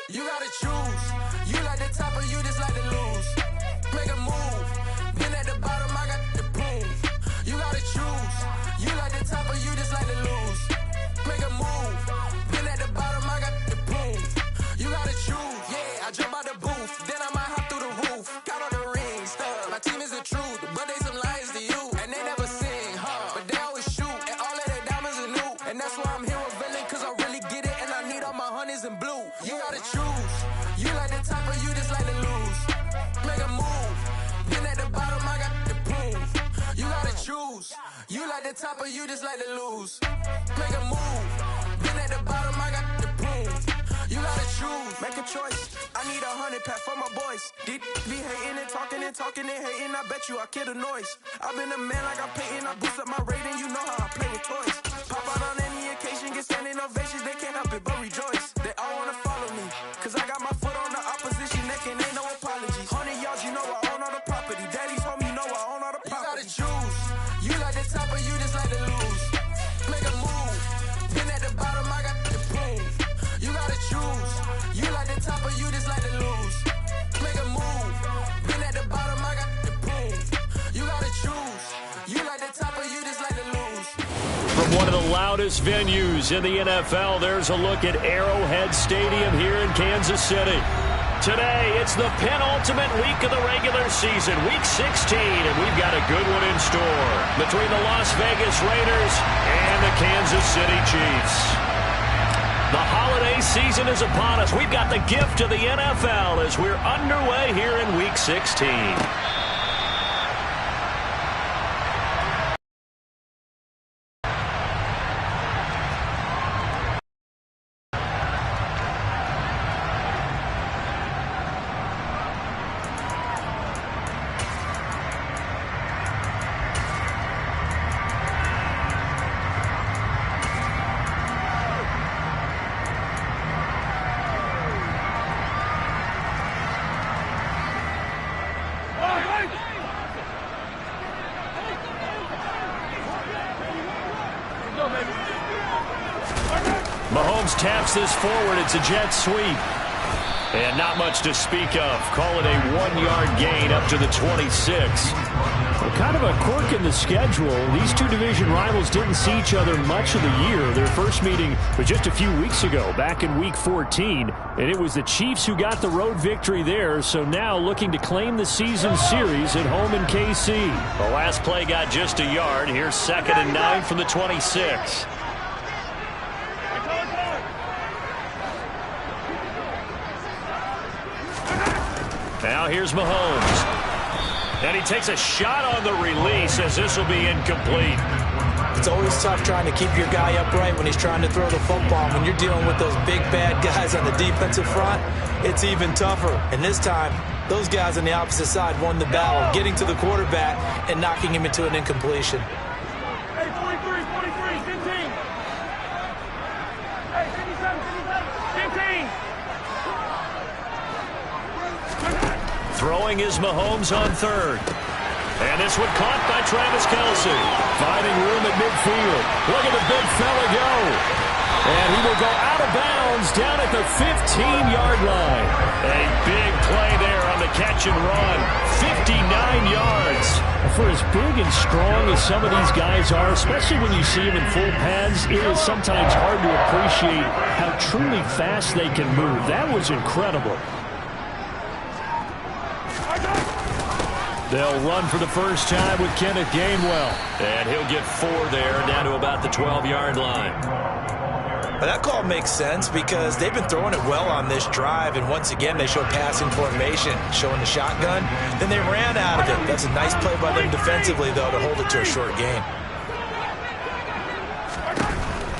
You gotta choose. You like the top or you just like to lose. Make a move. Been at the bottom, I got the prove. You gotta choose. You like the top or you just like to lose. Make a move. Been at the bottom, I got the prove. You gotta choose. Yeah, I jump out the booth. Then I might hop through the roof. Count on the rings, stuff. My team is the truth, but they some liars to you. And they never sing, but they always shoot. And all of their diamonds are new. And that's why I'm here with Villain, cause I really get it. And I need all my honeys in blue. You gotta choose. You like the top or you just like to lose. Make a move. Been at the bottom, I got the proof. You gotta choose. You like the top or you just like to lose. Make a move. Been at the bottom, I got the proof. You gotta choose. Make a choice. I need 100 pack for my boys. Deep be hating and talking and talking and hating. I bet you I kill the noise. I've been a man like I'm Peyton. I boost up my rating. You know how I play with toys. Pop out on any occasion, get standing ovations. They can't help it but rejoice. They all wanna follow me, cause I got my foot on the opposition neck and ain't no apologies. 100 yards, you know I own all the property. Daddy's home, you know I own all the property. You gotta choose. You like the top or you just like to lose. Make a move. Been at the bottom, I got the proof. You gotta choose. You like the top or you just like to lose. Make a move. Been at the bottom, I got the proof. You gotta choose. You like the top or you just like to lose. From one of the loudest venues in the NFL, there's a look at Arrowhead Stadium here in Kansas City. Today, it's the penultimate week of the regular season, week 16, and we've got a good one in store between the Las Vegas Raiders and the Kansas City Chiefs. The holiday season is upon us. We've got the gift of the NFL as we're underway here in week 16. Mahomes taps this forward. It's a jet sweep. And not much to speak of. Call it a 1-yard gain up to the 26. Well, kind of a quirk in the schedule. These two division rivals didn't see each other much of the year. Their first meeting was just a few weeks ago, back in week 14. And it was the Chiefs who got the road victory there. So now looking to claim the season series at home in KC. The last play got just a yard. Here's 2nd and 9 from the 26. Now here's Mahomes. And he takes a shot on the release as this will be incomplete. It's always tough trying to keep your guy upright when he's trying to throw the football. When you're dealing with those big bad guys on the defensive front, it's even tougher. And this time, those guys on the opposite side won the battle, getting to the quarterback and knocking him into an incompletion. Hey, 43, 15. Hey, 57, 15. Throwing is Mahomes on 3rd. And this one caught by Travis Kelce. Finding room at midfield. Look at the big fella go. And he will go out of bounds down at the 15-yard line. A big play there on the catch and run. 59 yards. For as big and strong as some of these guys are, especially when you see them in full pads, it is sometimes hard to appreciate how truly fast they can move. That was incredible. They'll run for the first time with Kenneth Gainwell. And he'll get 4 there, down to about the 12-yard line. Well, that call makes sense because they've been throwing it well on this drive, and once again they showed passing formation, showing the shotgun. Then they ran out of it. That's a nice play by them defensively, though, to hold it to a short gain.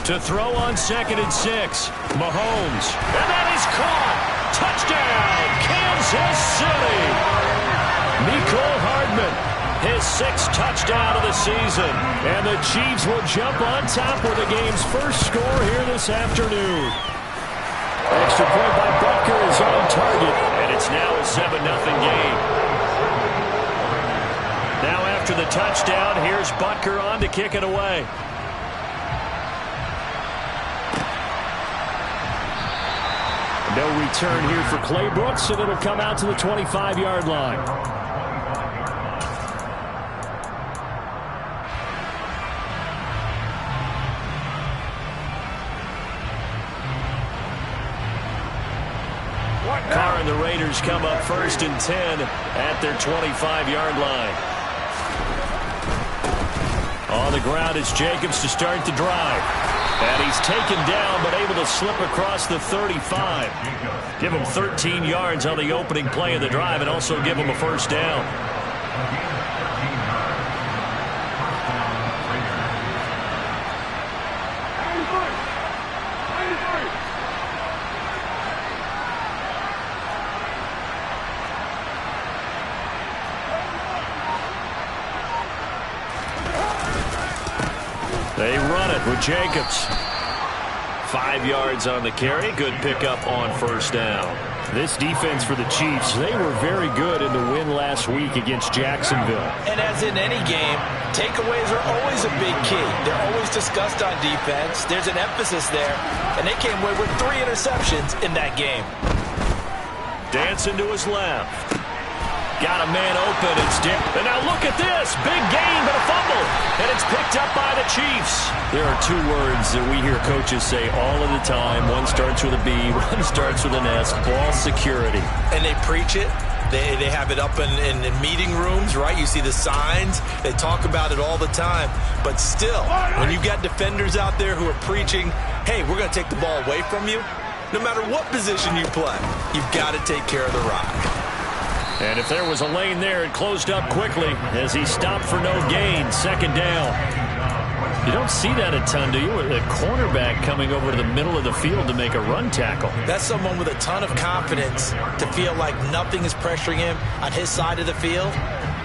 To throw on 2nd and 6, Mahomes. And that is caught. Touchdown, Kansas City. Mecole Hardman, his 6th touchdown of the season. And the Chiefs will jump on top with the game's first score here this afternoon. Extra point by Butker is on target. And it's now a 7-0 game. Now after the touchdown, here's Butker on to kick it away. No return here for Clay Brooks, and it'll come out to the 25-yard line. Carr and the Raiders come up 1st and 10 at their 25-yard line. On the ground is Jacobs to start the drive. And he's taken down but able to slip across the 35. Give him 13 yards on the opening play of the drive and also give him a first down. They run it with Jacobs. 5 yards on the carry. Good pickup on first down. This defense for the Chiefs, they were very good in the win last week against Jacksonville. And as in any game, takeaways are always a big key. They're always discussed on defense. There's an emphasis there. And they came away with 3 interceptions in that game. Dancing to his left. Got a man open. It's Dick. And now look at this. Big gain, but a fumble. And it's picked up by the Chiefs. There are 2 words that we hear coaches say all of the time. One starts with a B, one starts with an S. Ball security. And they preach it. They have it up in meeting rooms, right? You see the signs. They talk about it all the time. But still, when you got defenders out there who are preaching, hey, we're going to take the ball away from you, no matter what position you play, you've got to take care of the rock. And if there was a lane there, it closed up quickly as he stopped for no gain. 2nd down. You don't see that a ton, do you? A cornerback coming over to the middle of the field to make a run tackle. That's someone with a ton of confidence to feel like nothing is pressuring him on his side of the field.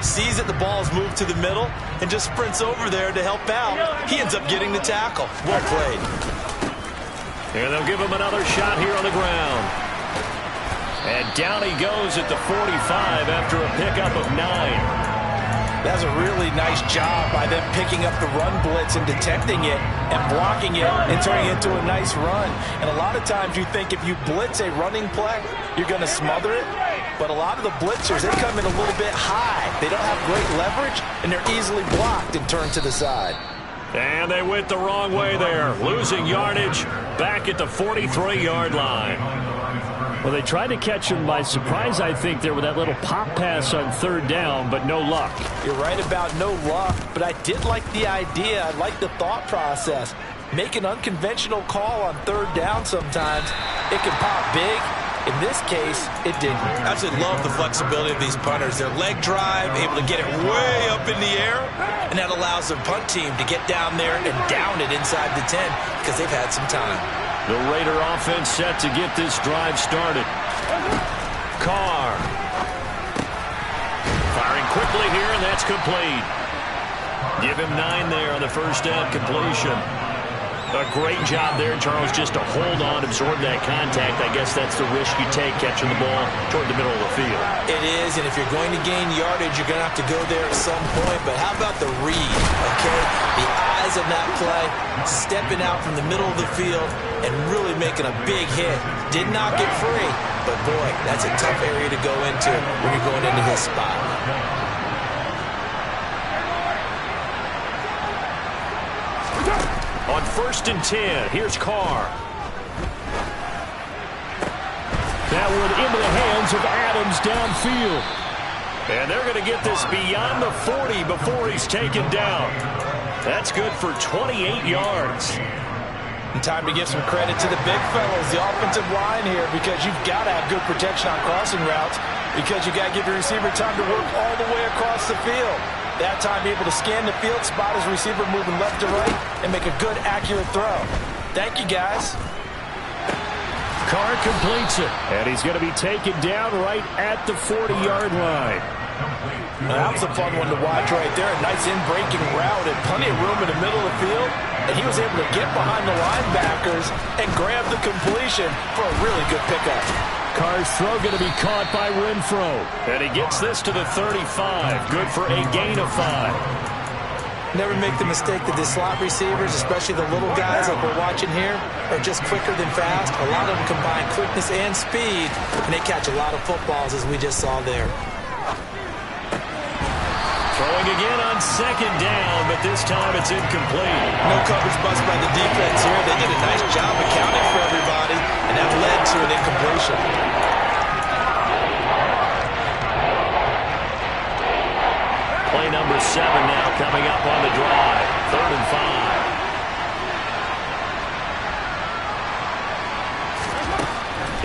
Sees that the ball's moved to the middle and just sprints over there to help out. He ends up getting the tackle. Well played. And they'll give him another shot here on the ground. And down he goes at the 45 after a pickup of 9. That's a really nice job by them picking up the run blitz and detecting it and blocking it and turning it into a nice run. And a lot of times you think if you blitz a running play, you're going to smother it. But a lot of the blitzers, they come in a little bit high. They don't have great leverage, and they're easily blocked and turned to the side. And they went the wrong way there, losing yardage back at the 43-yard line. Well, they tried to catch him by surprise, I think, there with that little pop pass on 3rd down, but no luck. You're right about no luck, but I did like the idea. I like the thought process. Make an unconventional call on 3rd down sometimes. It can pop big. In this case, it didn't. I just love the flexibility of these punters. Their leg drive, able to get it way up in the air, and that allows the punt team to get down there and down it inside the 10 because they've had some time. The Raider offense set to get this drive started. Carr. Firing quickly here, and that's complete. Give him 9 there on the first down completion. A great job there, Charles, just to hold on, absorb that contact. I guess that's the risk you take catching the ball toward the middle of the field. It is, and if you're going to gain yardage, you're going to have to go there at some point. But how about the read, okay? The eyes of that play, stepping out from the middle of the field and really making a big hit. Did not get free, but boy, that's a tough area to go into when you're going into his spot. On 1st and 10, here's Carr. That one into the hands of Adams downfield. And they're going to get this beyond the 40 before he's taken down. That's good for 28 yards. And time to give some credit to the big fellas, the offensive line here, because you've got to have good protection on crossing routes, because you've got to give your receiver time to work all the way across the field. That time able to scan the field, spot his receiver moving left to right, and make a good, accurate throw. Thank you, guys. Carr completes it, and he's going to be taken down right at the 40-yard line. Now, that was a fun one to watch right there. A nice in-breaking route and plenty of room in the middle of the field. And he was able to get behind the linebackers and grab the completion for a really good pickup. Carr's throw going to be caught by Renfro. And he gets this to the 35. Good for a gain of 5. Never make the mistake that the slot receivers, especially the little guys like we're watching here, are just quicker than fast. A lot of them combine quickness and speed, and they catch a lot of footballs, as we just saw there. Throwing again on second down, but this time it's incomplete. No coverage bust by the defense here. They did a nice job accounting for everybody, and that led to an incompletion. Play number 7 now coming up on the drive. 3rd and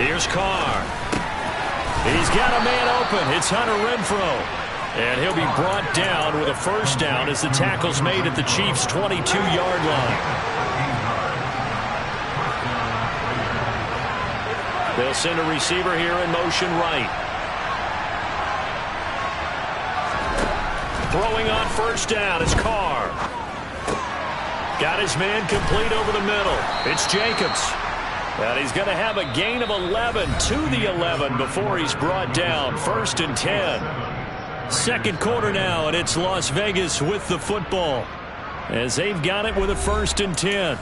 5. Here's Carr. He's got a man open. It's Hunter Renfrow. And he'll be brought down with a first down as the tackle's made at the Chiefs' 22-yard line. They'll send a receiver here in motion right. Throwing on first down is Carr. Got his man complete over the middle. It's Jacobs. And he's going to have a gain of 11 to the 11 before he's brought down. 1st and 10. Second quarter now, and it's Las Vegas with the football as they've got it with a 1st and 10.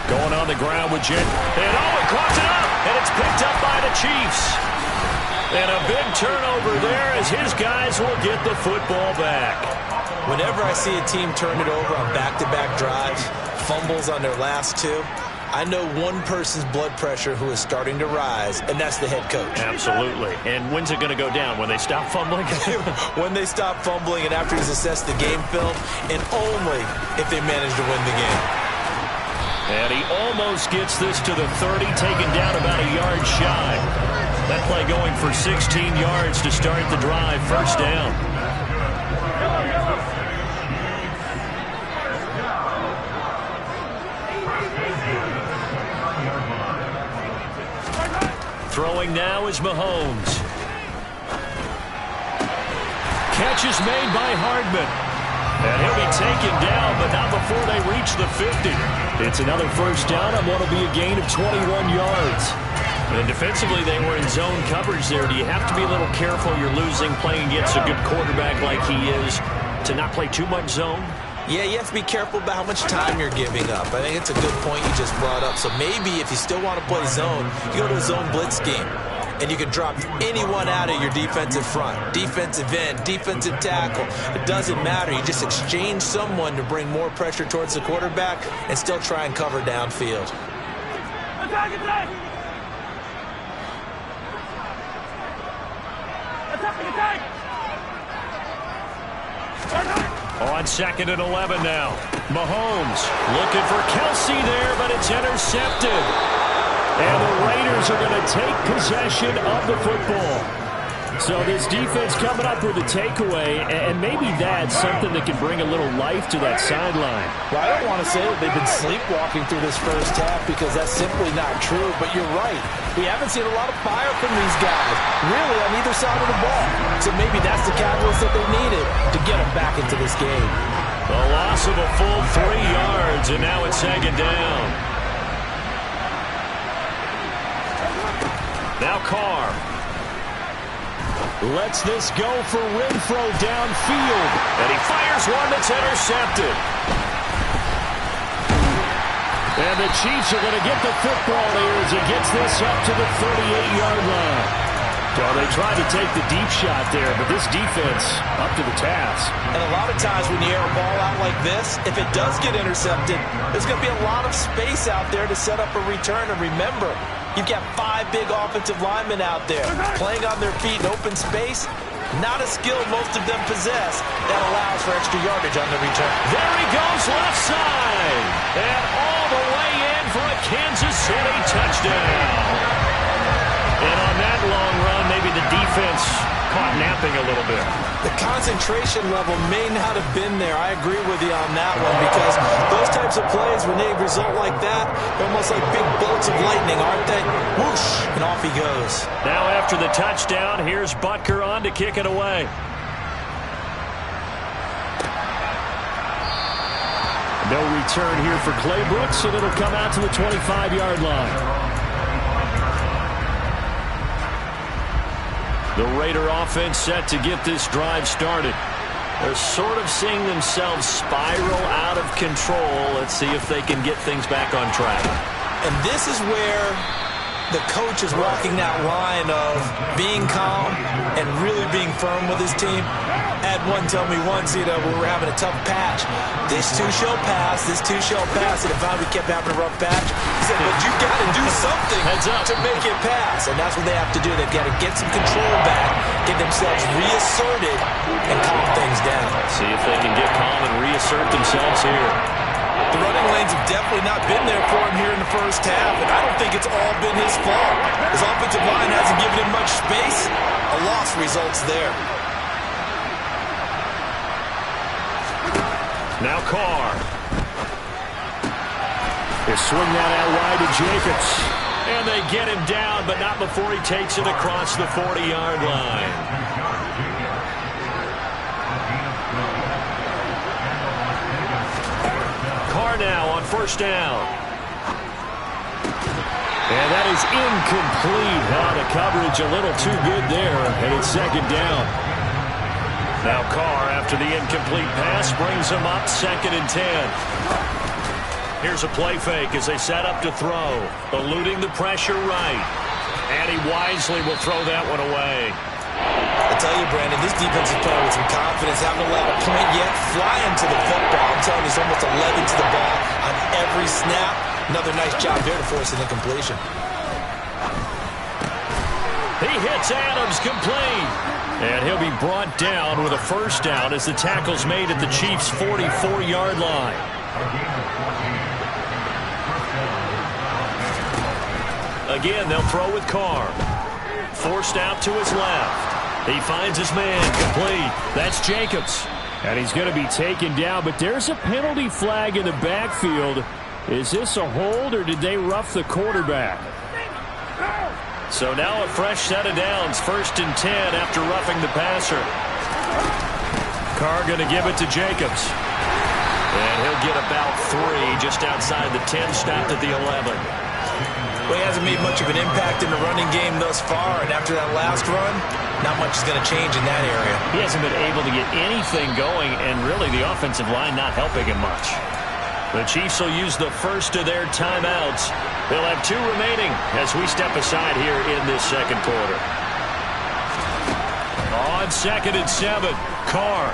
Going on the ground with Jet. And Owen caught it up, and it's picked up by the Chiefs. And a big turnover there as his guys will get the football back. Whenever I see a team turn it over on back-to-back drives, fumbles on their last 2, I know one person's blood pressure who is starting to rise, and that's the head coach. Absolutely. And when's it going to go down? When they stop fumbling? When they stop fumbling and after he's assessed the game film, and only if they manage to win the game. And he almost gets this to the 30, taken down about a yard shy. That play going for 16 yards to start the drive. First down. Throwing now is Mahomes. Catch is made by Hardman. And he'll be taken down, but not before they reach the 50. It's another first down on what will be a gain of 21 yards. And defensively, they were in zone coverage there. Do you have to be a little careful? You're losing, playing against a good quarterback like he is, to not play too much zone? Yeah, you have to be careful about how much time you're giving up. I think it's a good point you just brought up. So maybe if you still want to play zone, you go to a zone blitz scheme. And you can drop anyone out of your defensive front. Defensive end, defensive tackle. It doesn't matter. You just exchange someone to bring more pressure towards the quarterback and still try and cover downfield. Attack, attack! Attack, attack! On 2nd and 11 now. Mahomes looking for Kelsey there, but it's intercepted. And the Raiders are going to take possession of the football. So this defense coming up with a takeaway, and maybe that's something that can bring a little life to that sideline. Well, I don't want to say that they've been sleepwalking through this first half because that's simply not true, but you're right. We haven't seen a lot of fire from these guys, really, on either side of the ball. So maybe that's the catalyst that they needed to get them back into this game. A loss of a full 3 yards, and now it's 2nd down. Now Carr lets this go for Renfrow downfield. And he fires one that's intercepted. And the Chiefs are going to get the football here as he gets this up to the 38-yard line. Well, they tried to take the deep shot there, but this defense up to the task. And a lot of times when you air a ball out like this, if it does get intercepted, there's going to be a lot of space out there to set up a return. And remember, you've got 5 big offensive linemen out there playing on their feet in open space. Not a skill most of them possess that allows for extra yardage on the return. There he goes left side. And all the way in for a Kansas City touchdown. And on that long run, maybe the defense caught napping a little bit. The concentration level may not have been there. I agree with you on that one because those types of plays, when they result like that, they're almost like big bolts of lightning, aren't they? Whoosh, and off he goes. Now after the touchdown, here's Butker on to kick it away. No return here for Clay Brooks, and it'll come out to the 25-yard line. The Raider offense set to get this drive started. They're sort of seeing themselves spiral out of control. Let's see if they can get things back on track. And this is where the coach is walking that line of being calm and really being firm with his team. Had one tell me once, we were having a tough patch. This too shall pass, this too shall pass. And if we kept having a rough patch, he said, but you got to do something to make it pass. And that's what they have to do. They've got to get some control back, get themselves reasserted, and calm things down. See if they can get calm and reassert themselves here. The running lanes have definitely not been there for him here in the first half, and I don't think it's all been his fault. His offensive line hasn't given him much space. A loss results there. Now Carr. They swing that out wide to Jacobs. And they get him down, but not before he takes it across the 40-yard line. Carr now on first down. And that is incomplete. The coverage a little too good there, and it's second down. Now Carr, after the incomplete pass, brings him up 2nd and 10. Here's a play fake as they set up to throw. Eluding the pressure right. And he wisely will throw that one away. I tell you, Brandon, this defense is playing with some confidence. Haven't allowed a point yet. Flying to the football. I'm telling you, it's almost 11 to the ball on every snap. Another nice job there to force an incompletion. He hits Adams complete. And he'll be brought down with a first down as the tackle's made at the Chiefs' 44-yard line. Again, they'll throw with Carr. Forced out to his left. He finds his man complete. That's Jacobs. And he's going to be taken down, but there's a penalty flag in the backfield. Is this a hold, or did they rough the quarterback? So now a fresh set of downs, 1st and 10 after roughing the passer. Carr going to give it to Jacobs. And he'll get about 3 just outside the 10, stopped at the 11. Well, he hasn't made much of an impact in the running game thus far, and after that last run, not much is going to change in that area. He hasn't been able to get anything going, and really the offensive line not helping him much. The Chiefs will use the first of their timeouts. They'll have 2 remaining as we step aside here in this second quarter. On 2nd and 7, Carr.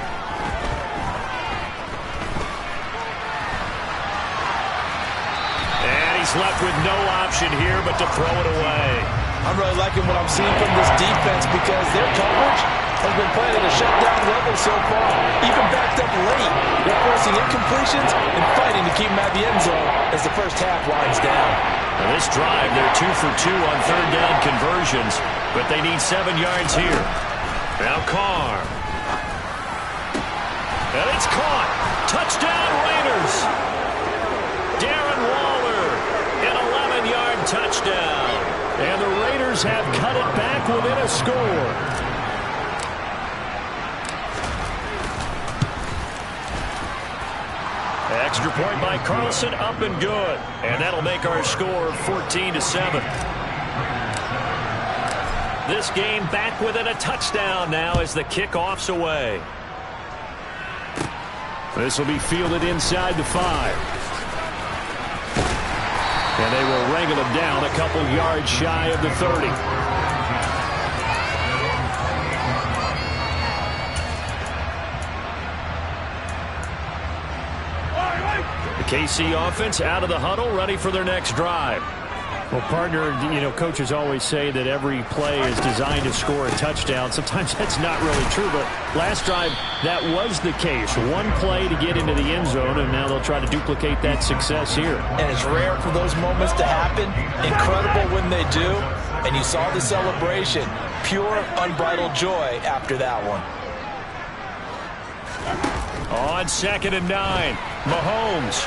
And he's left with no option here but to throw it away. I'm really liking what I'm seeing from this defense because their coverage has been playing at a shutdown level so far, even backed up late. They're forcing incompletions and fighting to keep them at the end zone as the first half winds down. Now this drive, they're 2 for 2 on 3rd down conversions, but they need 7 yards here. Now Carr. And it's caught. Touchdown Raiders. Darren Waller, an 11-yard touchdown. And the Raiders have cut it back within a score. Extra point by Carlson, up and good. And that'll make our score 14-7. This game back within a touchdown now as the kickoff's away. This will be fielded inside the 5. And they will wrangle him down a couple yards shy of the 30. The KC offense out of the huddle, ready for their next drive. Well, partner, coaches always say that every play is designed to score a touchdown. Sometimes that's not really true, but last drive, that was the case. One play to get into the end zone, and now they'll try to duplicate that success here. And it's rare for those moments to happen. Incredible when they do. And you saw the celebration. Pure, unbridled joy after that one. On 2nd and 9, Mahomes.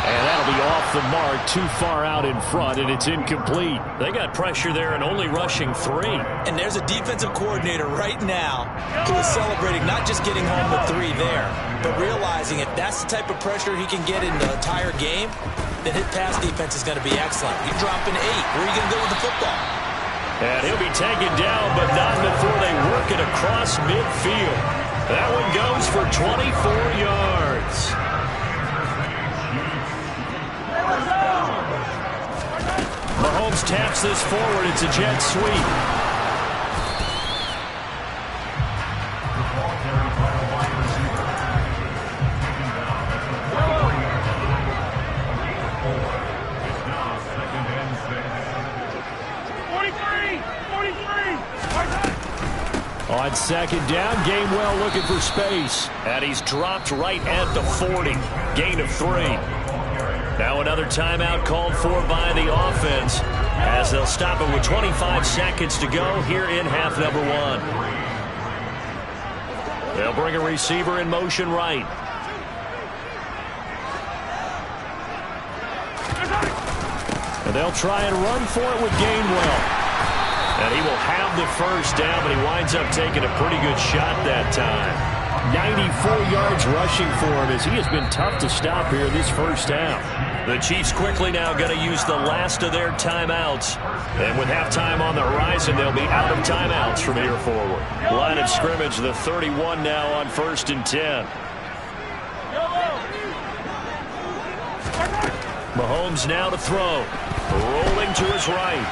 And that'll be off the mark, too far out in front, and it's incomplete. They got pressure there and only rushing 3. And there's a defensive coordinator right now who is celebrating not just getting home with 3 there, but realizing if that's the type of pressure he can get in the entire game, then his pass defense is going to be excellent. You're dropping 8. Where are you going to go with the football? And he'll be taken down, but not before they work it across midfield. That one goes for 24 yards. Mahomes taps this forward. It's a jet sweep. On second down, Gainwell looking for space. And he's dropped right at the 40. Gain of 3. Now another timeout called for by the offense as they'll stop it with 25 seconds to go here in half number 1. They'll bring a receiver in motion right. And they'll try and run for it with Gainwell. And he will have the first down, but he winds up taking a pretty good shot that time. 94 yards rushing for him as he has been tough to stop here this first half. The Chiefs quickly now going to use the last of their timeouts. And with halftime on the horizon, they'll be out of timeouts from here forward. Line of scrimmage, the 31 now on 1st and 10. Mahomes now to throw. Rolling to his right.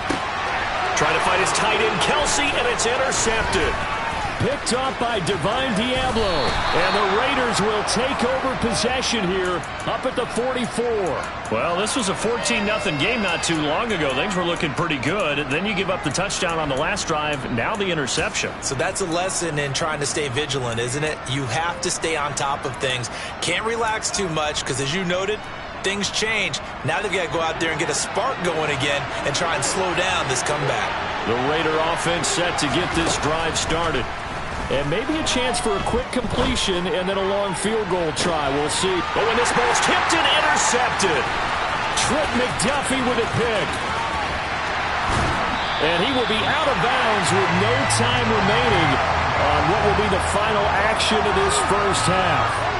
Trying to find his tight end, Kelsey, and it's intercepted. Picked off by Divine Diablo. And the Raiders will take over possession here up at the 44. Well, this was a 14-0 game not too long ago. Things were looking pretty good. Then you give up the touchdown on the last drive. Now the interception. So that's a lesson in trying to stay vigilant, isn't it? You have to stay on top of things. Can't relax too much because, as you noted, things change. Now they've got to go out there and get a spark going again and try and slow down this comeback. The Raider offense set to get this drive started. And maybe a chance for a quick completion and then a long field goal try. We'll see. But when this ball's tipped and intercepted. Trent McDuffie with a pick. And he will be out of bounds with no time remaining on what will be the final action of this first half.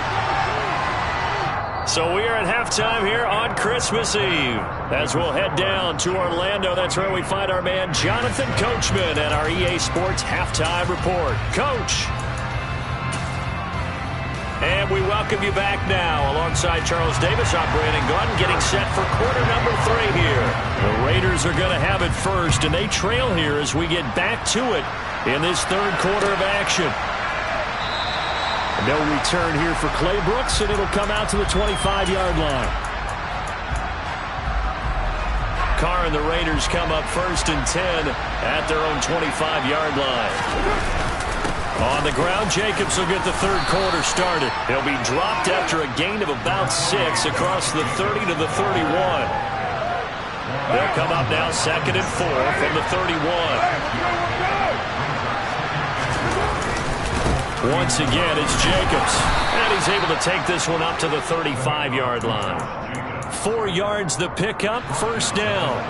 So we are at halftime here on Christmas Eve. As we'll head down to Orlando, that's where we find our man Jonathan Coachman at our EA Sports Halftime Report. Coach. And we welcome you back now. Alongside Charles Davis, I'm Brandon Gunn, getting set for quarter number 3 here. The Raiders are going to have it first, and they trail here as we get back to it in this third quarter of action. No return here for Clay Brooks, and it'll come out to the 25-yard line. Carr and the Raiders come up 1st and 10 at their own 25-yard line. On the ground, Jacobs will get the third quarter started. He'll be dropped after a gain of about 6 across the 30 to the 31. They'll come up now 2nd and 4 from the 31. Once again, it's Jacobs. And he's able to take this one up to the 35-yard line. 4 yards the pickup, first down.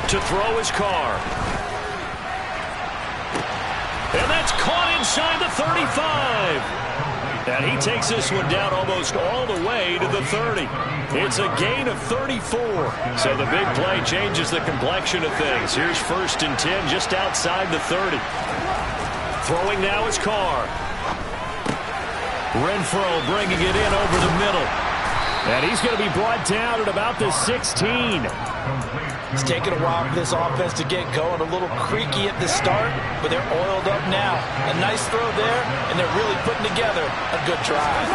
To throw his Carr. And that's caught inside the 35. And he takes this one down almost all the way to the 30. It's a gain of 34. So the big play changes the complexion of things. Here's 1st and 10 just outside the 30. Throwing now is Carr. Renfro bringing it in over the middle. And he's going to be brought down at about the 16. It's taken a while for this offense to get going. A little creaky at the start, but they're oiled up now. A nice throw there, and they're really putting together a good drive.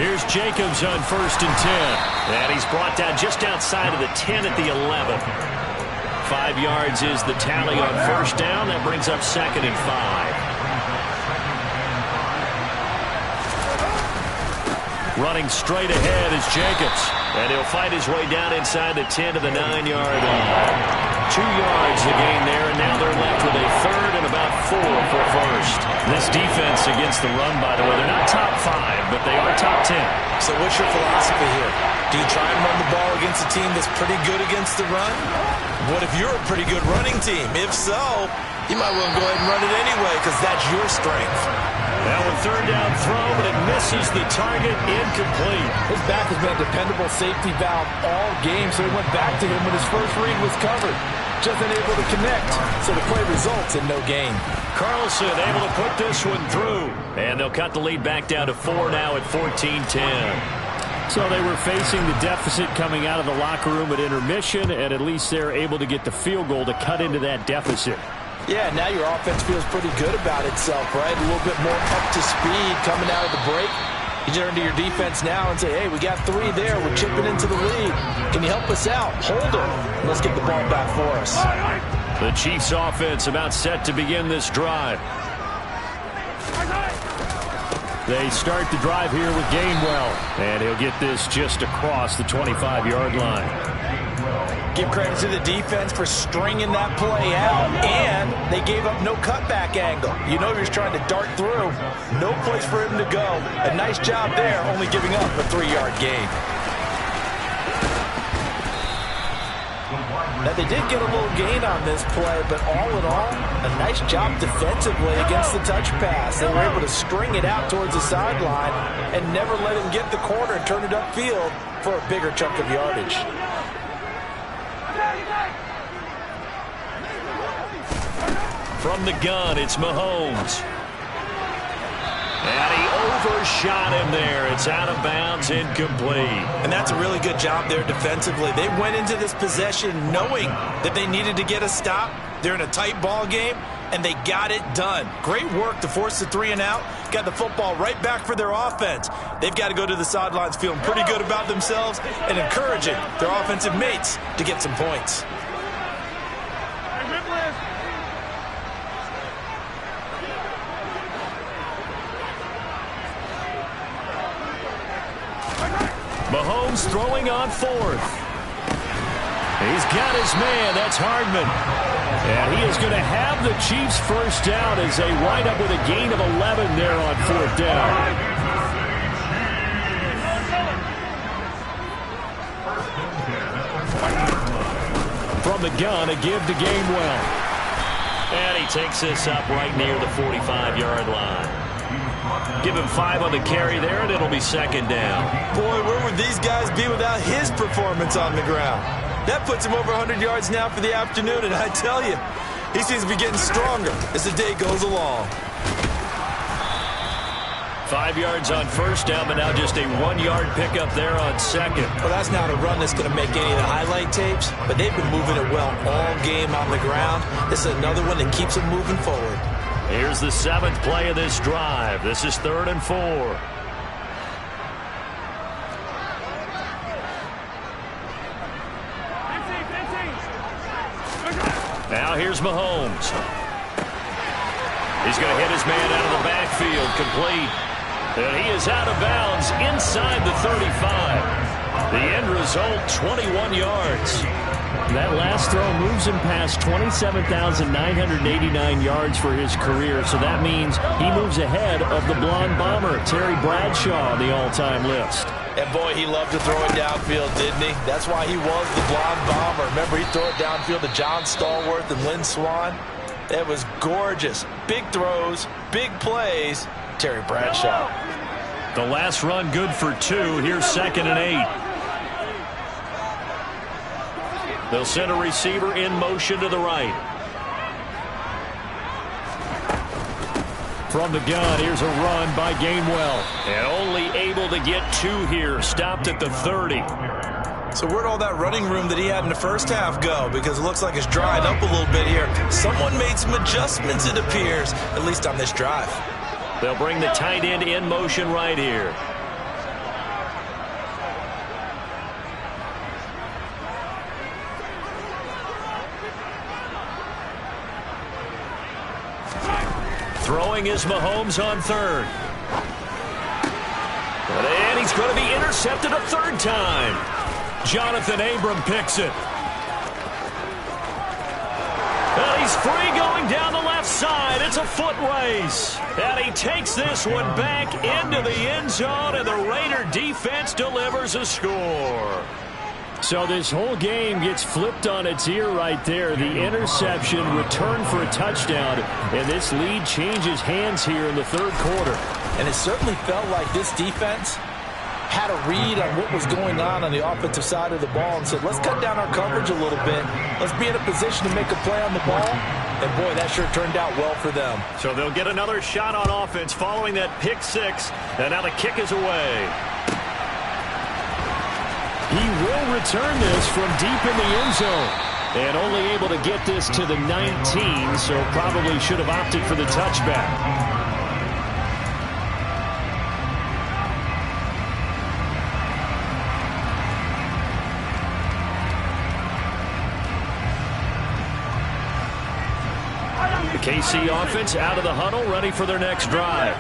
Here's Jacobs on 1st and 10. And he's brought down just outside of the 10 at the 11. 5 yards is the tally on first down. That brings up 2nd and 5. Running straight ahead is Jacobs. And he'll fight his way down inside the 10 to the 9-yard line. 2 yards the gain there, and now they're left with a third and about 4 for first. This defense against the run, by the way, they're not top 5, but they are top 10. So what's your philosophy here? Do you try and run the ball against a team that's pretty good against the run? What if you're a pretty good running team? If so, you might want to go ahead and run it anyway because that's your strength. Now a third down throw, but it misses the target, incomplete. His back has been a dependable safety valve all game, so he went back to him when his first read was covered. Just unable to connect, so the play results in no gain. Carlson able to put this one through. And they'll cut the lead back down to 4 now at 14-10. So they were facing the deficit coming out of the locker room at intermission, and at least they're able to get the field goal to cut into that deficit. Yeah, now your offense feels pretty good about itself, right? A little bit more up to speed coming out of the break. You turn to your defense now and say, hey, we got 3 there. We're chipping into the lead. Can you help us out? Hold them. Let's get the ball back for us. The Chiefs offense about set to begin this drive. They start the drive here with Gainwell, and he'll get this just across the 25-yard line. Give credit to the defense for stringing that play out, and they gave up no cutback angle. You know he was trying to dart through. No place for him to go. A nice job there, only giving up a 3-yard gain. Now, they did get a little gain on this play, but all in all, a nice job defensively against the touch pass. They were able to string it out towards the sideline and never let him get the corner and turn it upfield for a bigger chunk of yardage. From the gun, it's Mahomes. And he overshot him there. It's out of bounds, incomplete. And that's a really good job there defensively. They went into this possession knowing that they needed to get a stop. They're in a tight ball game, and they got it done. Great work to force the 3 and out. Got the football right back for their offense. They've got to go to the sidelines feeling pretty good about themselves and encouraging their offensive mates to get some points. Mahomes throwing on 4th. He's got his man. That's Hardman. And he is going to have the Chiefs first down as they wind up with a gain of 11 there on 4th down. From the gun, a give to Gainwell. And he takes this up right near the 45-yard line. Give him 5 on the carry there, and it'll be 2nd down. Boy, where would these guys be without his performance on the ground? That puts him over 100 yards now for the afternoon, and I tell you, he seems to be getting stronger as the day goes along. 5 yards on first down, but now just a 1-yard pickup there on 2nd. Well, that's not a run that's going to make any of the highlight tapes, but they've been moving it well all game on the ground. This is another one that keeps them moving forward. Here's the 7th play of this drive. This is 3rd and 4. Now here's Mahomes. He's going to hit his man out of the backfield, complete. And he is out of bounds inside the 35. The end result, 21 yards. That last throw moves him past 27,989 yards for his career, so that means he moves ahead of the blonde bomber, Terry Bradshaw, on the all-time list. And boy, he loved to throw it downfield, didn't he? That's why he was the blonde bomber. Remember, he'd throw it downfield to John Stallworth and Lynn Swann. It was gorgeous. Big throws, big plays. Terry Bradshaw. The last run good for 2. Here's 2nd and 8. They'll send a receiver in motion to the right. From the gun, here's a run by Gainwell. And only able to get 2 here. Stopped at the 30. So where'd all that running room that he had in the first half go? Because it looks like it's drying up a little bit here. Someone made some adjustments, it appears, at least on this drive. They'll bring the tight end in motion right here. Throwing is Mahomes on 3rd. And he's going to be intercepted. intercepted a third time. Jonathan Abram picks it. And he's free going down the left side. It's a foot race. And he takes this one back into the end zone, and the Raider defense delivers a score. So this whole game gets flipped on its ear right there. The interception, return for a touchdown, and this lead changes hands here in the third quarter. And it certainly felt like this defense had a read on what was going on the offensive side of the ball and said, let's cut down our coverage a little bit. Let's be in a position to make a play on the ball. And, boy, that sure turned out well for them. So they'll get another shot on offense following that pick six. And now the kick is away. He will return this from deep in the end zone. And only able to get this to the 19, so probably should have opted for the touchback. KC offense out of the huddle, ready for their next drive.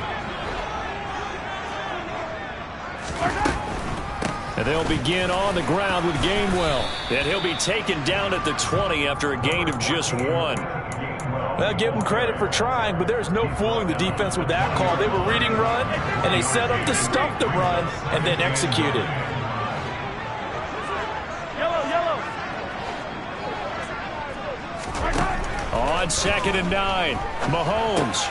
And they'll begin on the ground with Gainwell. And he'll be taken down at the 20 after a gain of just 1. Well, give them credit for trying, but there's no fooling the defense with that call. They were reading run, and they set up to stuff the run and then executed. On 2nd and 9, Mahomes.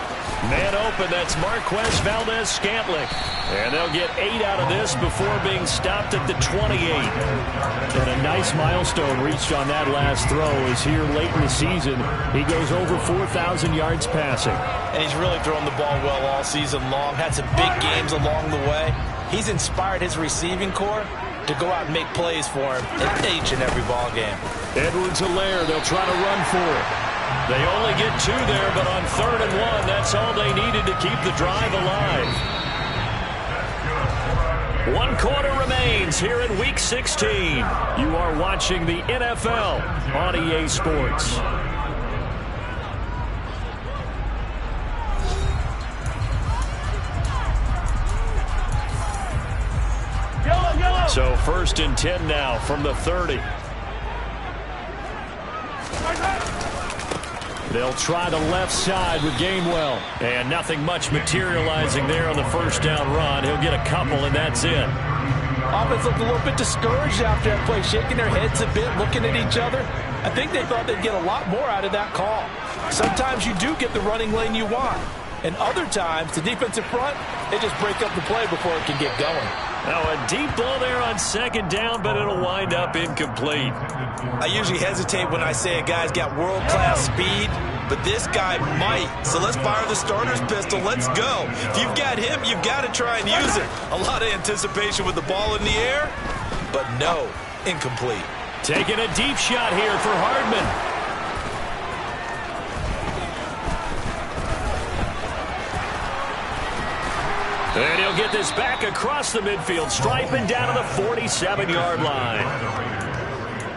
Man open, that's Marquez Valdes-Scantling. And they'll get 8 out of this before being stopped at the 28. And a nice milestone reached on that last throw is here late in the season. He goes over 4,000 yards passing. And he's really thrown the ball well all season long. Had some big games along the way. He's inspired his receiving corps to go out and make plays for him in each and every ball game. Edwards-Helaire, they'll try to run for it. They only get 2 there, but on 3rd and 1, that's all they needed to keep the drive alive. 1 quarter remains here in Week 16. You are watching the NFL on EA Sports. So 1st and 10 now from the 30. They'll try the left side with Gainwell. And nothing much materializing there on the first down run. He'll get a couple, and that's it. Offense looked a little bit discouraged after that play, shaking their heads a bit, looking at each other. I think they thought they'd get a lot more out of that call. Sometimes you do get the running lane you want. And other times, the defensive front, they just break up the play before it can get going. Now a deep ball there on 2nd down, but it'll wind up incomplete. I usually hesitate when I say a guy's got world-class speed, but this guy might. So let's fire the starter's pistol. Let's go. If you've got him, you've got to try and use it. A lot of anticipation with the ball in the air, but no, incomplete. Taking a deep shot here for Hardman. And he'll get this back across the midfield stripe and down to the 47-yard line.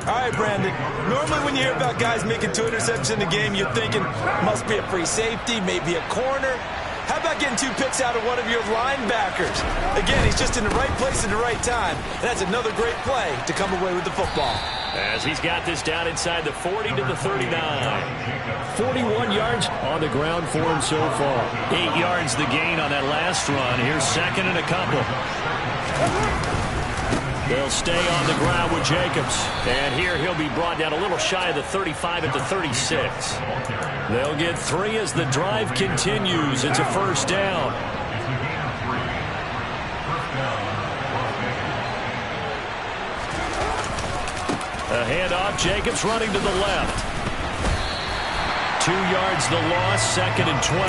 All right, Brandon. Normally when you hear about guys making 2 interceptions in the game, you're thinking must be a free safety, maybe a corner. How about getting 2 picks out of one of your linebackers? Again, he's just in the right place at the right time. And that's another great play to come away with the football. As he's got this down inside the 40 to the 39. 41 yards on the ground for him so far. 8 yards the gain on that last run. Here's 2nd and a couple. They'll stay on the ground with Jacobs. And here he'll be brought down a little shy of the 35 at the 36. They'll get 3 as the drive continues. It's a 1st down. A handoff, Jacobs running to the left. 2 yards the loss, 2nd and 12.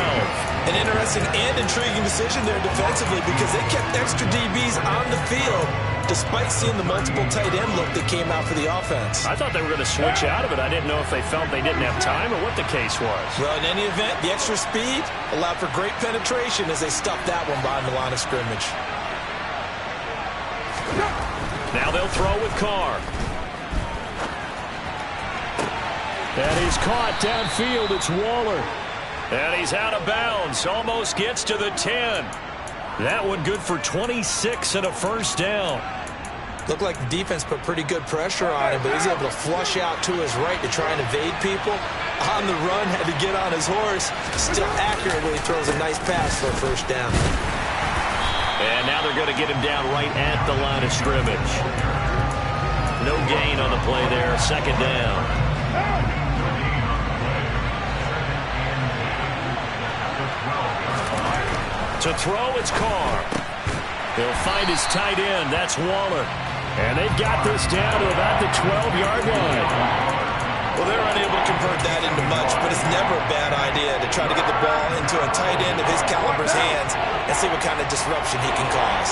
An interesting and intriguing decision there defensively because they kept extra DBs on the field despite seeing the multiple tight end look that came out for the offense. I thought they were going to switch out of it. I didn't know if they felt they didn't have time or what the case was. Well, in any event, the extra speed allowed for great penetration as they stuffed that one behind the line of scrimmage. Now they'll throw with Carr. And he's caught downfield. It's Waller. And he's out of bounds. Almost gets to the 10. That one good for 26 and a first down. Looked like the defense put pretty good pressure on him, but he was able to flush out to his right to try and evade people. On the run, had to get on his horse. Still accurately throws a nice pass for a first down. And now they're going to get him down right at the line of scrimmage. No gain on the play there, second down. To throw, it's Carr. He'll find his tight end. That's Waller. And they've got this down to about the 12-yard line. Well, they're unable to convert that into much, but it's never a bad idea to try to get the ball into a tight end of his caliber's hands and see what kind of disruption he can cause.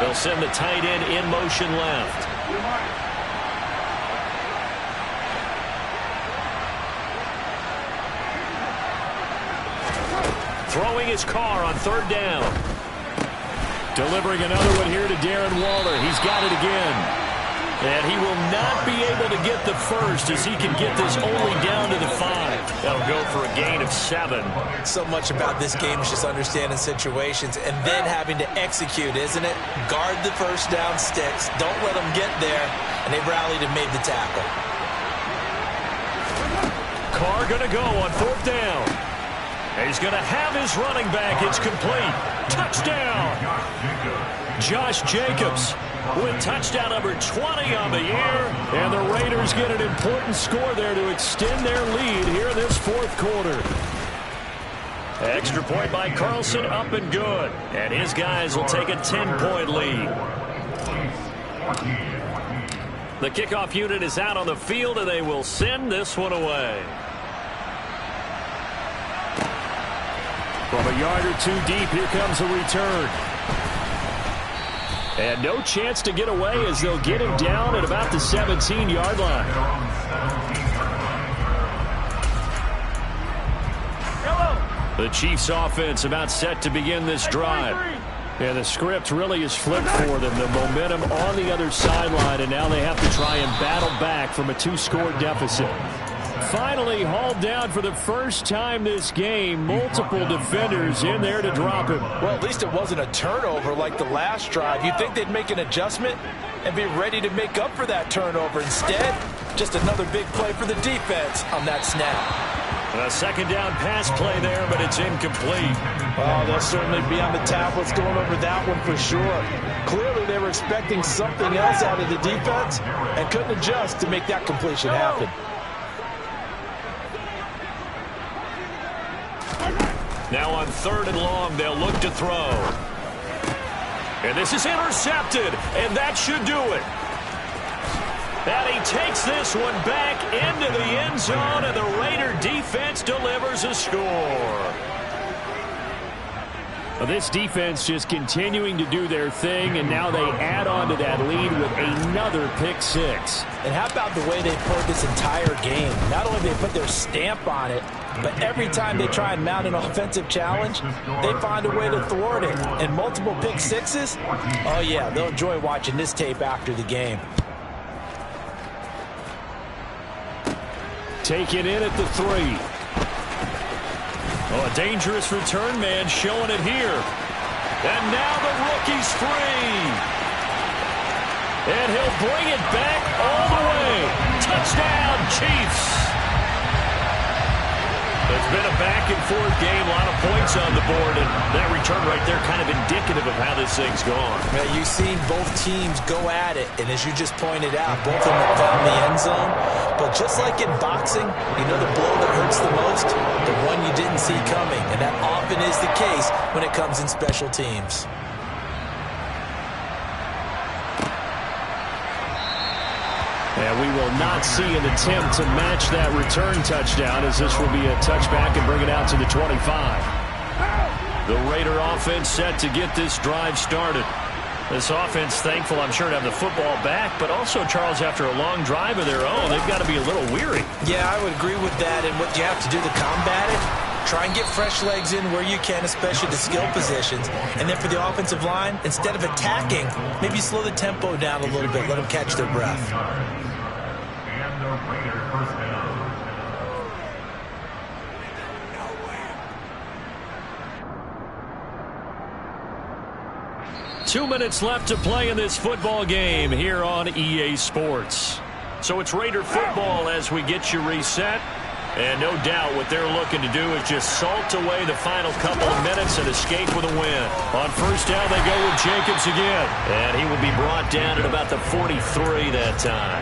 They'll send the tight end in motion left. Throwing his Carr on third down. Delivering another one here to Darren Waller. He's got it again. And he will not be able to get the first as he can get this only down to the 5. That'll go for a gain of 7. So much about this game is just understanding situations and then having to execute, isn't it? Guard the first down sticks. Don't let them get there. And they rallied and made the tackle. Carr going to go on fourth down. He's going to have his running back. It's complete. Touchdown. Josh Jacobs with touchdown number 20 on the year. And the Raiders get an important score there to extend their lead here in this fourth quarter. Extra point by Carlson, up and good. And his guys will take a 10-point lead. The kickoff unit is out on the field, and they will send this one away. From a yard or two deep, here comes a return. And no chance to get away as they'll get him down at about the 17-yard line. The Chiefs offense about set to begin this drive. And the script really is flipped for them. The momentum on the other sideline, and now they have to try and battle back from a 2-score deficit. Finally hauled down for the first time this game. Multiple defenders in there to drop him. Well, at least it wasn't a turnover like the last drive. You'd think they'd make an adjustment and be ready to make up for that turnover. Instead, just another big play for the defense on that snap. A second down pass play there, but it's incomplete. Oh, they'll certainly be on the tablets going over that one for sure. Clearly, they were expecting something else out of the defense and couldn't adjust to make that completion happen. Now on third and long, they'll look to throw. And this is intercepted, and that should do it. And he takes this one back into the end zone, and the Raider defense delivers a score. Well, this defense just continuing to do their thing, and now they add on to that lead with another pick six. And how about the way they played this entire game? Not only did they put their stamp on it, but every time they try and mount an offensive challenge, they find a way to thwart it. And multiple pick sixes? Oh, yeah, they'll enjoy watching this tape after the game. Taken in at the 3. Oh, a dangerous return man showing it here. And now the rookie's free. And he'll bring it back all the way. Touchdown, Chiefs. It's been a back-and-forth game, a lot of points on the board, and that return right there kind of indicative of how this thing's gone. Yeah, you've seen both teams go at it, and as you just pointed out, both of them have found the end zone. But just like in boxing, you know the blow that hurts the most? The one you didn't see coming, and that often is the case when it comes in special teams. And we will not see an attempt to match that return touchdown, as this will be a touchback and bring it out to the 25. The Raider offense set to get this drive started. This offense thankful, I'm sure, to have the football back, but also, Charles, after a long drive of their own, they've got to be a little weary. Yeah, I would agree with that, and what you have to do to combat it, try and get fresh legs in where you can, especially the skill positions. And then for the offensive line, instead of attacking, maybe slow the tempo down a little bit, let them catch their breath. 2 minutes left to play in this football game here on EA Sports. So it's Raider football as we get you reset. And no doubt what they're looking to do is just salt away the final couple of minutes and escape with a win. On first down, they go with Jacobs again. And he will be brought down at about the 43 that time.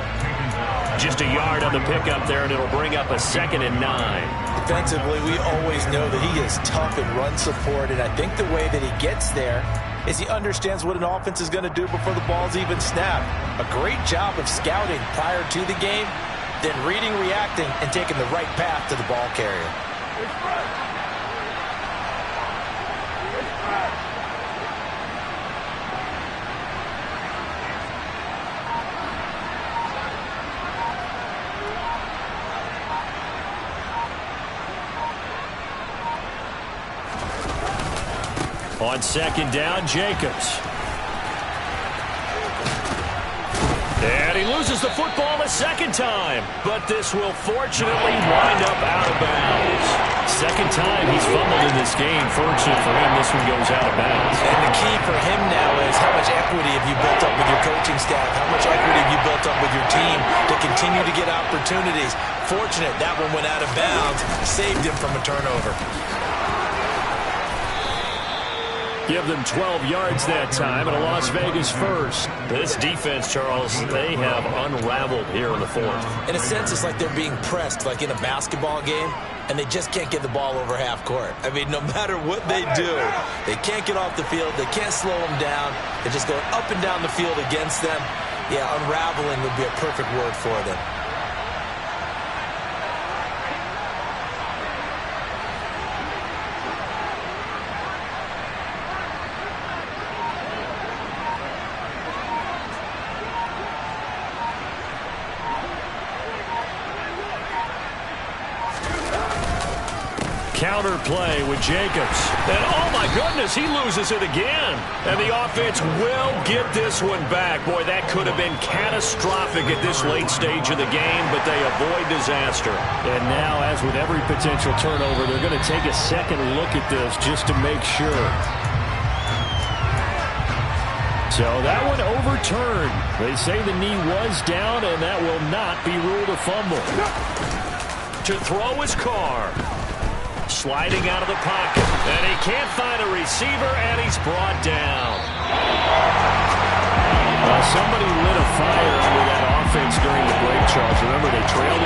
Just a yard on the pickup there, and it'll bring up a 2nd and 9. Defensively, we always know that he is tough in run support, and I think the way that he gets there is he understands what an offense is going to do before the ball's even snapped. A great job of scouting prior to the game, then reading, reacting, and taking the right path to the ball carrier. On second down, Jacobs. And he loses the football a second time, but this will fortunately wind up out of bounds. Second time he's fumbled in this game. Fortunate for him, this one goes out of bounds. And the key for him now is how much equity have you built up with your coaching staff? How much equity have you built up with your team to continue to get opportunities? Fortunate that one went out of bounds, saved him from a turnover. Give them 12 yards that time and a Las Vegas first. This defense, Charles, they have unraveled here in the fourth. In a sense, it's like they're being pressed, like in a basketball game, and they just can't get the ball over half court. I mean, no matter what they do, they can't get off the field. They can't slow them down. They're just going up and down the field against them. Yeah, unraveling would be a perfect word for them. Counter play with Jacobs. And oh my goodness, he loses it again. And the offense will get this one back. Boy, that could have been catastrophic at this late stage of the game, but they avoid disaster. And now, as with every potential turnover, they're going to take a second look at this just to make sure. So that one overturned. They say the knee was down, and that will not be ruled a fumble. To throw is Carr. Sliding out of the pocket, and he can't find a receiver, and he's brought down. Somebody lit a fire under that offense during the break, Charles. Remember, they trailed it